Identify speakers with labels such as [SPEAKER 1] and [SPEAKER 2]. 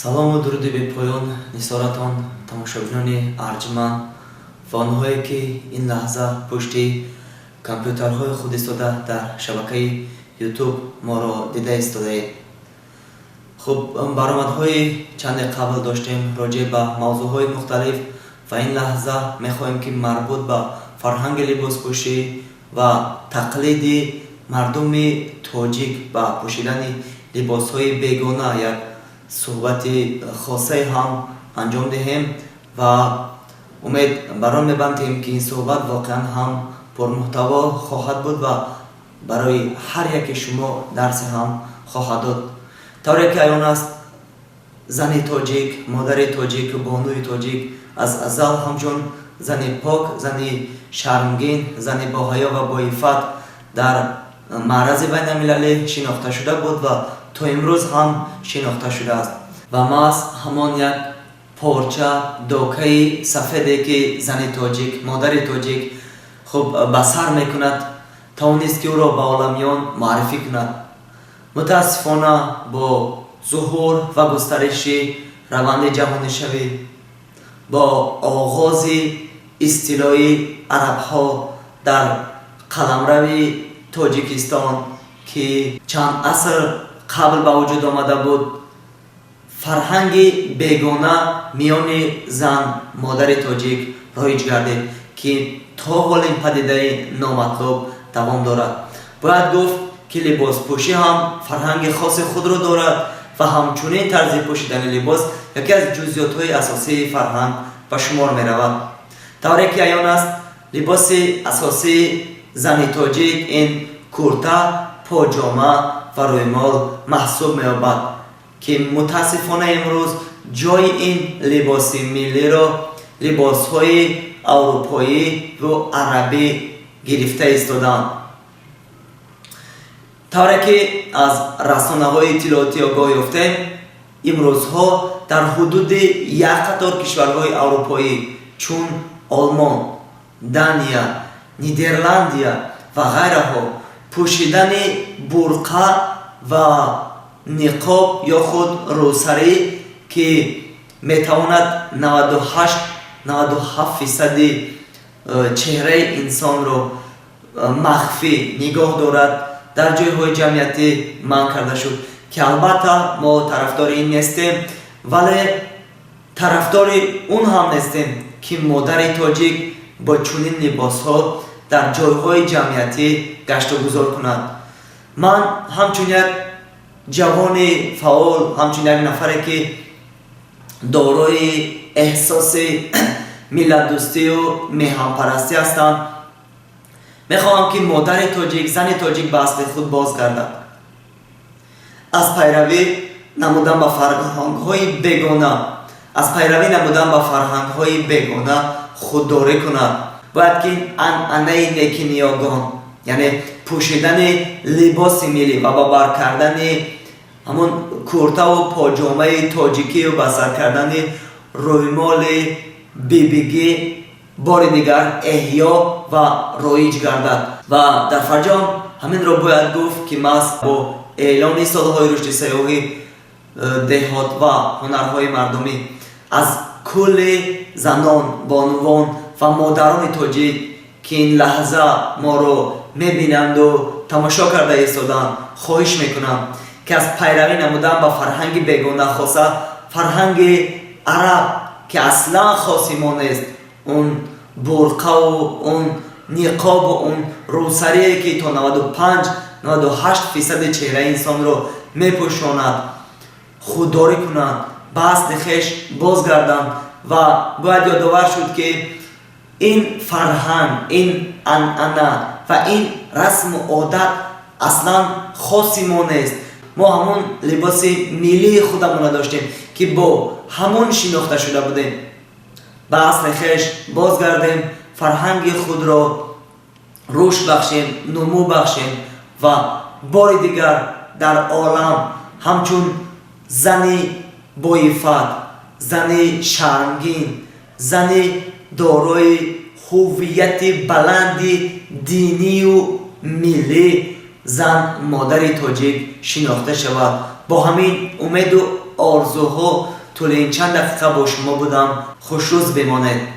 [SPEAKER 1] салому дуруди бепоён нисоратон тамошобинони арҷманд ва онҳое ки ин лаҳза пушти компютерҳои худ истода дар шабакаи ютуб моро дида истодаед. хуб баромадҳои чанде қабл доштем роҷеъ ба мавзӯъҳои мухталиф ва ин лаҳза мехоҳем ки марбут ба фарҳанги либоспӯшӣ ва тақлиди мардуми тоҷик ба пӯшидани либосҳои бегона як суҳбати хосае ҳам анҷом диҳем ва умед бар он мебандем ки ин суҳбат воқеан ҳам пурмуҳтаво хоҳад буд ва барои ҳар яке шумо дарсе ҳам хоҳад дод. тавре ки аён аст, зани тоҷик, модари тоҷик, бонуи тоҷик аз азал ҳамчун зани пок, зани шармгин, зани боҳаё ва боифат дар маърази байналмилалӣ шинохта шуда буд ва то имрӯз ҳам шинохта шудааст ва маҳз ҳамон як порча докаи сафеде ки зани тоҷик, модари тоҷик хуб ба сар мекунад, тавонист ки ӯро ба оламиён муаррифӣ кунад. мутаассифона бо зуҳур ва густариши раванди ҷаҳонишавӣ, бо оғози истилои арабҳо дар қаламрави тоҷикистон ки чанд аср қабл ба вуҷуд омада буд, фарҳанги бегона миёни зан модари тоҷик роиҷ гардид ки то ҳол ин падидаи номатлуб давом дорад. бояд гуфт ки либоспӯшӣ ҳам фарҳанги хоси худро дорад ва ҳамчунин тарзи пӯшидани либос яке аз ҷузъиётҳои асосии фарҳанг ба шумор меравад. тавре ки аён аст, либоси асосии зани тоҷик ин курта, поҷома ва рӯймол маҳсуб меёбад ки мутаассифона имрӯз ҷойи ин либоси миллиро либосҳои аврупоӣ ва арабӣ гирифта истодаанд. тавре ки аз расонаҳои иттилоотӣ огоҳ ёфтем, имрӯзҳо дар ҳудуди як қатор кишварҳои аврупоӣ чун олмон, дания, нидерландия ва ғайраҳо пӯшидани бурқа ва ниқоб ё худ рӯсарӣ ки метавонад 98-97% чеҳраи инсонро махфӣ нигоҳ дорад, дар ҷойҳои ҷамъиятӣ манъ карда шуд ки албатта мо тарафдори ин нестем, вале тарафдори он ҳам нестем ки модари тоҷик бо чунин либосҳо дар ҷойҳои ҷамъиятӣ гашту гузор кунад. ман ҳамчун як ҷавони фаъол, ҳамчун як нафаре ки дорои эҳсоси миллатдӯстию меҳанпарастӣ ҳастам, мехоҳам ки модари тоҷик, зани тоҷик ба асли худ бозгардад. аз пайравӣ намудан ба фарҳангҳои бегона худдорӣ кунад. бояд ки анъанаи некиниёгон, яъне пӯшидани либоси миллӣ ва ба бар кардани ҳамон куртаву поҷомаи тоҷикию ба сар кардани рӯймоли бибигӣ бори дигар эҳьё ва роиҷ гардад. ва дар фарҷом ҳаминро бояд гуфт ки маҳз бо эълони солҳои рушди сайёҳӣ деҳот ва ҳунарҳои мардумӣ аз кулли занон, бонувон ва модарони тоҷик ки ин лаҳза моро мебинанду тамошо карда истоданд, хоҳиш мекунам ки аз пайравӣ намудан ба фарҳанги бегона, хоса фарҳанги араб ки аслан хоси мо нест, он бурқаву он ниқобу он рӯсарие ки то 95-98% чеҳраи инсонро мепӯшонад, худдорӣ кунанд, ба асли хеш бозгарданд. ва бояд ёдовар шуд ки ин фарҳанг, ин анъана ва ин расму одат аслан хоси мо нест. мо ҳамон либоси миллии худамона доштем ки бо ҳамон шинохта шуда будем. ба асли хеш бозгардем, фарҳанги худро рушд бахшем, нумӯ бахшем ва бори дигар дар олам ҳамчун зани боифат, зани шармгин, зани дорои ҳуввияти баланди динию миллӣ зан модари тоҷик шинохта шавад. бо ҳамин умеду آرزوها طول این چند دقیقه با شما بودم. خوش روز بمانید.